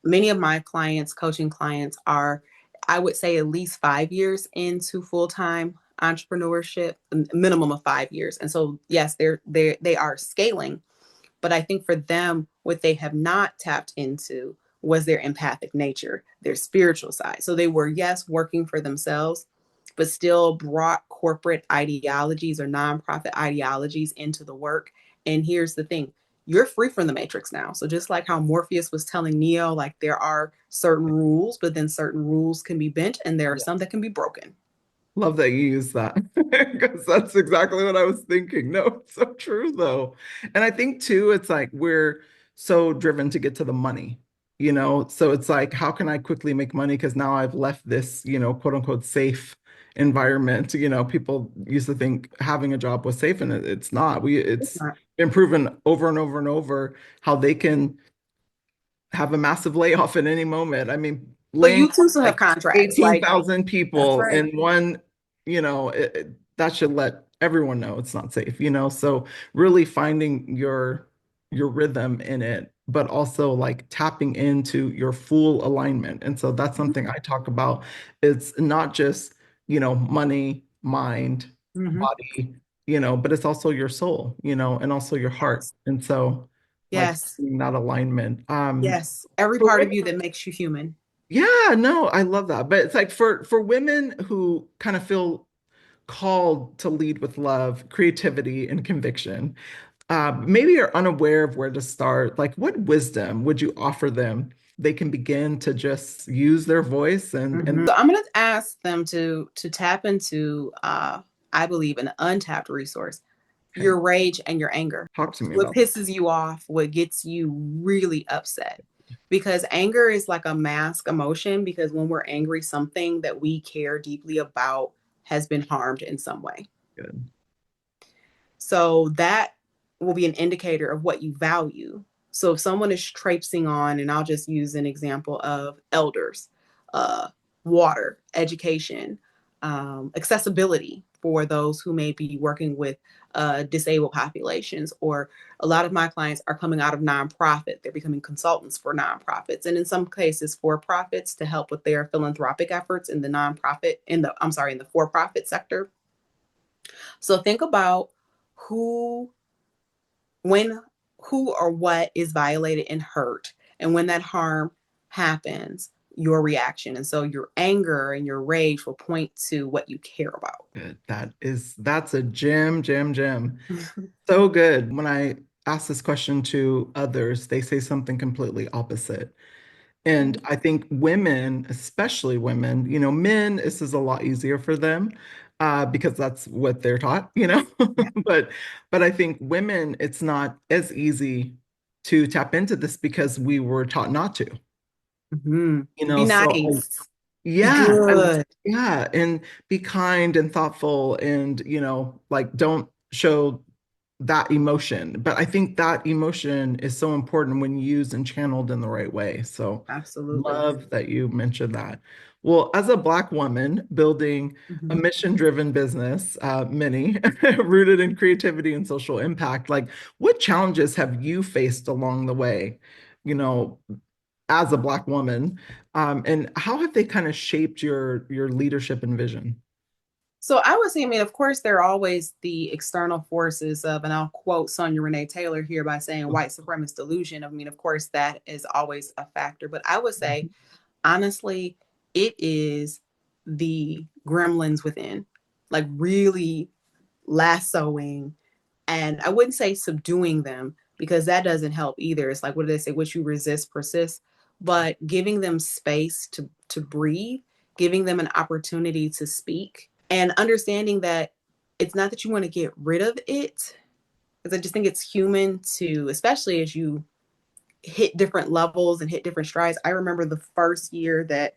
Speaker 2: Many of my clients, coaching clients, are, I would say, at least 5 years into full-time entrepreneurship, a minimum of 5 years. And so yes, they are scaling, but I think for them, what they have not tapped into was their empathic nature, their spiritual side. So they were, yes, working for themselves, but still brought corporate ideologies or nonprofit ideologies into the work. And here's the thing, you're free from the matrix now. So just like how Morpheus was telling Neo, like there are certain rules, but then certain rules can be bent and there are
Speaker 1: Yeah.
Speaker 2: some that can be broken.
Speaker 1: Love that you use that because that's exactly what I was thinking. No, it's so true though. And I think too, it's like we're so driven to get to the money, So it's like, how can I quickly make money? Because now I've left this, quote unquote, safe environment. People used to think having a job was safe, and it's not.
Speaker 2: It's
Speaker 1: It's
Speaker 2: not.
Speaker 1: been proven over and over and over how they can have a massive layoff at any moment. I mean,
Speaker 2: But
Speaker 1: laying
Speaker 2: you too still have
Speaker 1: like
Speaker 2: contracts. Like,
Speaker 1: 18,000
Speaker 2: that's
Speaker 1: people
Speaker 2: right.
Speaker 1: in one, that should let everyone know it's not safe. So really finding your rhythm in it, but also like tapping into your full alignment. And so that's something I talk about. It's not just, money, mind,
Speaker 2: Mm-hmm.
Speaker 1: body, but it's also your soul, and also your heart.
Speaker 2: Yes.
Speaker 1: And so like
Speaker 2: Yes.
Speaker 1: that alignment.
Speaker 2: Yes. Every
Speaker 1: For
Speaker 2: part of
Speaker 1: women,
Speaker 2: you that makes you human.
Speaker 1: yeah, no, I love that. But it's like for women who kind of feel called to lead with love, creativity, and conviction, maybe are unaware of where to start. Like, what wisdom would you offer them? They can begin to just use their voice and
Speaker 2: So I'm gonna ask them to tap into, I believe, an untapped resource,
Speaker 1: okay,
Speaker 2: your rage and your anger.
Speaker 1: talk to me
Speaker 2: What
Speaker 1: about that.
Speaker 2: pisses you off, what gets you really upset. Because anger is like a mask emotion, because when we're angry, something that we care deeply about has been harmed in some way.
Speaker 1: Good.
Speaker 2: So that will be an indicator of what you value. So if someone is traipsing on, and I'll just use an example of elders, uh, water, education, accessibility for those who may be working with disabled populations, or a lot of my clients are coming out of nonprofit. They're becoming consultants for nonprofits, and in some cases for profits, to help with their philanthropic efforts in the nonprofit, in the for-profit sector. So think about who, when, who or what is violated and hurt, and when that harm happens, your reaction. And so your anger and your rage will point to what you care about.
Speaker 1: Good. That's a gem. So good. When I ask this question to others, they say something completely opposite. And I think women, especially women, men, this is a lot easier for them. because that's what they're taught, you know.
Speaker 2: Yeah.
Speaker 1: But I think women, it's not as easy to tap into this because we were taught not to,
Speaker 2: Hmm.
Speaker 1: you
Speaker 2: Be
Speaker 1: know.
Speaker 2: nice. Be
Speaker 1: Yeah,
Speaker 2: good.
Speaker 1: and be kind and thoughtful, and like don't show that emotion. But I think that emotion is so important when used and channeled in the right way. So
Speaker 2: Absolutely.
Speaker 1: love that you mentioned that. Well, as a Black woman building a
Speaker 2: Hmm.
Speaker 1: mission-driven business, many rooted in creativity and social impact, like what challenges have you faced along the way, you know, as a Black woman, and how have they kind of shaped your leadership and vision?
Speaker 2: So I would say, I mean, of course, there are always the external forces of, and I'll quote Sonia Renee Taylor here by saying white supremacist delusion. I mean, of course, that is always a factor. But I would say, honestly, it is the gremlins within, like really lassoing, and I wouldn't say subduing them because that doesn't help either. It's like, what do they say? What you resist persists. But giving them space to breathe, giving them an opportunity to speak, and understanding that it's not that you want to get rid of it, because I just think it's human to, especially as you hit different levels and hit different strides. I remember the first year that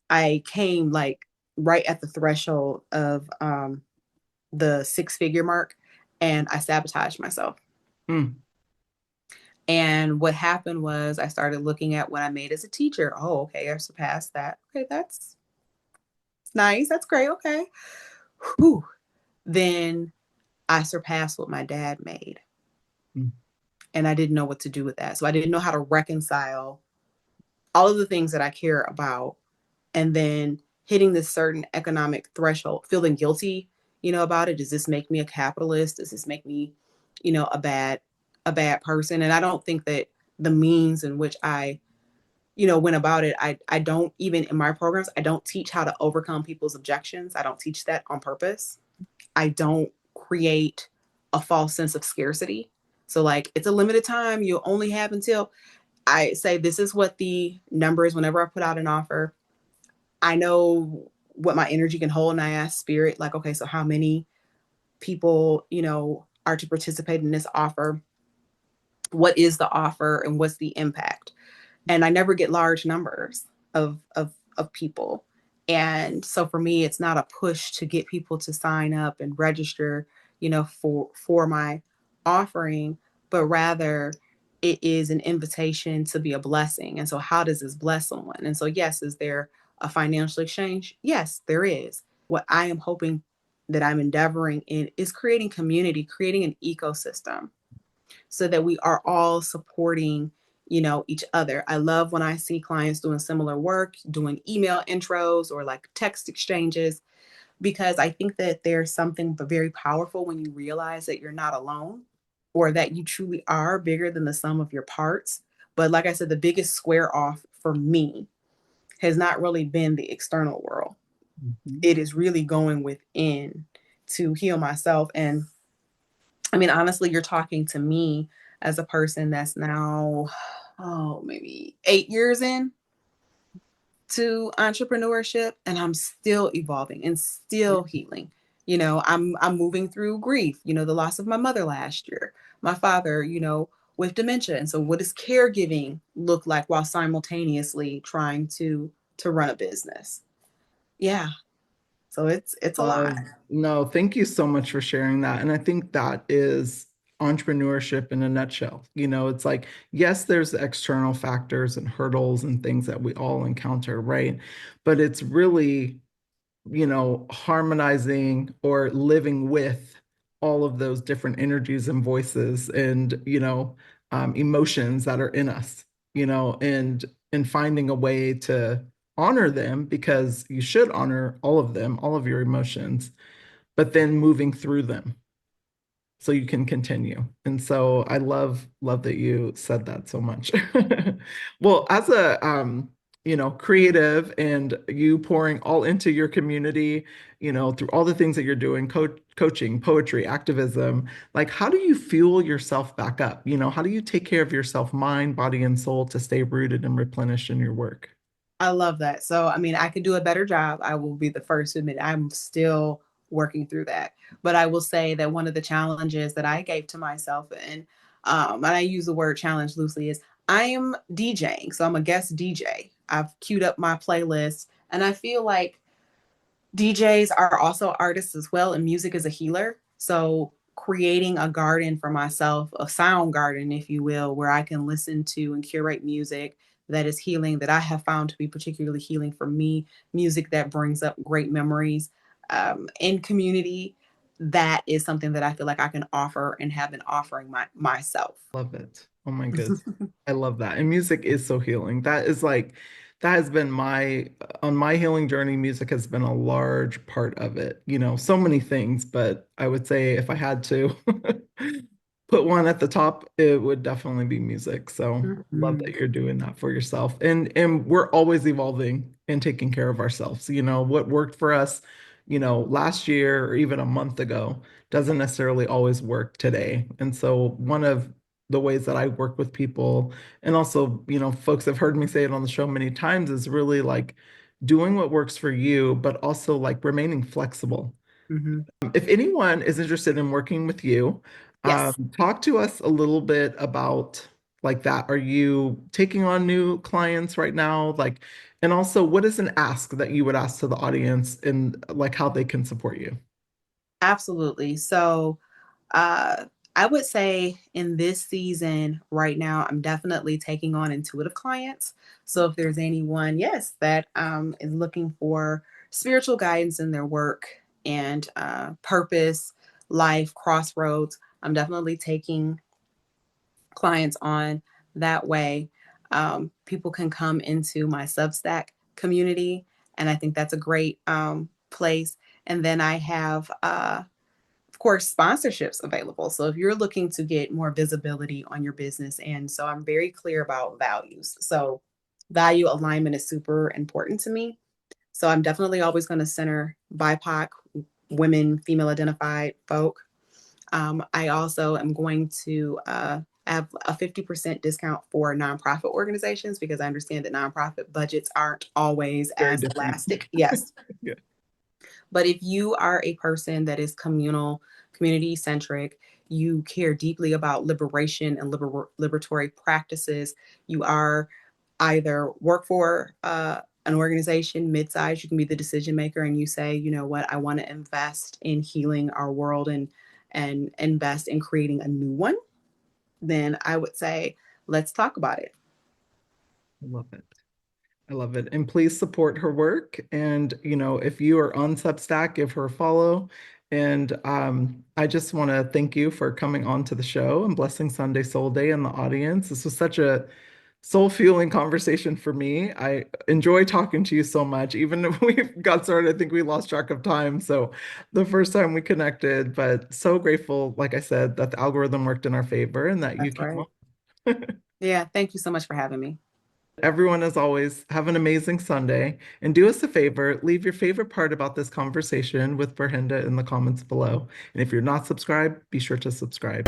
Speaker 2: I came like right at the threshold of the 6-figure mark, and I sabotaged myself.
Speaker 1: Mm,
Speaker 2: And what happened was I started looking at what I made as a teacher. Oh, okay, I surpassed that. Okay, that's nice. That's great. Okay. Whew. Then I surpassed what my dad made.
Speaker 1: mm,
Speaker 2: And I didn't know what to do with that. So I didn't know how to reconcile all of the things that I care about, and then hitting this certain economic threshold, feeling guilty, about it. Does this make me a capitalist? Does this make me, a bad person? And I don't think that the means in which I went about it, I don't, even in my programs, I don't teach how to overcome people's objections. I don't teach that on purpose. I don't create a false sense of scarcity. So like it's a limited time, you only have until, I say this is what the number is whenever I put out an offer. I know what my energy can hold, and I ask spirit, like, okay, so how many people, are to participate in this offer? What is the offer and what's the impact? And I never get large numbers of people. And so for me, it's not a push to get people to sign up and register, for my offering, but rather it is an invitation to be a blessing. And so how does this bless someone? And so yes, is there a financial exchange? Yes, there is. What I am hoping that I'm endeavoring in is creating community, creating an ecosystem so that we are all supporting each other. I love when I see clients doing similar work, doing email intros or like text exchanges, because I think that there's something very powerful when you realize that you're not alone, or that you truly are bigger than the sum of your parts. But like I said, the biggest square off for me has not really been the external world.
Speaker 1: mhm.
Speaker 2: It is really going within to heal myself. And I mean, honestly, you're talking to me as a person that's now, oh, maybe 8 years in to entrepreneurship, and I'm still evolving and still healing. I'm moving through grief, the loss of my mother last year, my father, with dementia. And so what does caregiving look like while simultaneously trying to run a business? Yeah. So it's a lot.
Speaker 1: No, thank you so much for sharing that. And I think that is entrepreneurship in a nutshell. It's like, yes, there's external factors and hurdles and things that we all encounter, right? But it's really, harmonizing or living with all of those different energies and voices and, emotions that are in us, and finding a way to honor them because you should honor all of them, all of your emotions, but then moving through them so you can continue. And so I love that you said that so much. Well, as a creative and you pouring all into your community, through all the things that you're doing, coaching, poetry, activism, like how do you fuel yourself back up? How do you take care of yourself, mind, body, and soul to stay rooted and replenished in your work?
Speaker 2: I love that. So, I mean, I could do a better job. I will be the first to admit I'm still working through that. But I will say that one of the challenges that I gave to myself, and I use the word challenge loosely, is I am DJing. So I'm a guest DJ. I've queued up my playlist, and I feel like DJs are also artists as well, and music is a healer. So creating a garden for myself, a sound garden, if you will, where I can listen to and curate music that is healing, that I have found to be particularly healing for me, music that brings up great memories in community. That is something that I feel like I can offer and have been offering myself.
Speaker 1: Love it. Oh my goodness. I love that. And music is so healing. That is like, that has been on my healing journey, music has been a large part of it. So many things, but I would say if I had to put one at the top, it would definitely be music. So love that
Speaker 2: Mhm.
Speaker 1: you're doing that for yourself. And we're always evolving and taking care of ourselves. What worked for us, last year or even a month ago doesn't necessarily always work today. And so one of the ways that I work with people, and also, folks have heard me say it on the show many times, is really like doing what works for you, but also like remaining flexible.
Speaker 2: Mhm.
Speaker 1: If anyone is interested in working with you,
Speaker 2: Yes.
Speaker 1: talk to us a little bit about like that. Are you taking on new clients right now? Like, and also what is an ask that you would ask to the audience and like how they can support you?
Speaker 2: Absolutely. So, uh, I would say in this season right now, I'm definitely taking on intuitive clients. So, if there's anyone, yes, that is looking for spiritual guidance in their work and purpose, life, crossroads, I'm definitely taking clients on that way. People can come into my Substack community, and I think that's a great place. And then I have of course, sponsorships available. So if you're looking to get more visibility on your business, and so I'm very clear about values. So value alignment is super important to me. So I'm definitely always going to center BIPOC, women, female identified folk. I also am going to have a 50% discount for nonprofit organizations because I understand that nonprofit budgets aren't always
Speaker 1: Very
Speaker 2: as
Speaker 1: different.
Speaker 2: elastic. Yes.
Speaker 1: Yeah.
Speaker 2: But if you are a person that is communal, community centric, you care deeply about liberation and liberatory practices, you are either work for an organization mid-size, you can be the decision maker and you say, you know what, I want to invest in healing our world and invest in creating a new one, then I would say, let's talk about it.
Speaker 1: I love it. I love it. And please support her work. And, if you are on Substack, give her a follow. And I just want to thank you for coming on to the show and blessing Sunday Soul Day and the audience. This was such a soul fueling conversation for me. I enjoy talking to you so much. Even if we got started, I think we lost track of time. So the first time we connected, but so grateful, like I said, that the algorithm worked in our favor and that you
Speaker 2: That's
Speaker 1: came
Speaker 2: right.
Speaker 1: on.
Speaker 2: Yeah. Thank you so much for having me.
Speaker 1: Everyone, as always, have an amazing Sunday. And do us a favor, leave your favorite part about this conversation with Ber-Henda in the comments below. And if you're not subscribed, be sure to subscribe.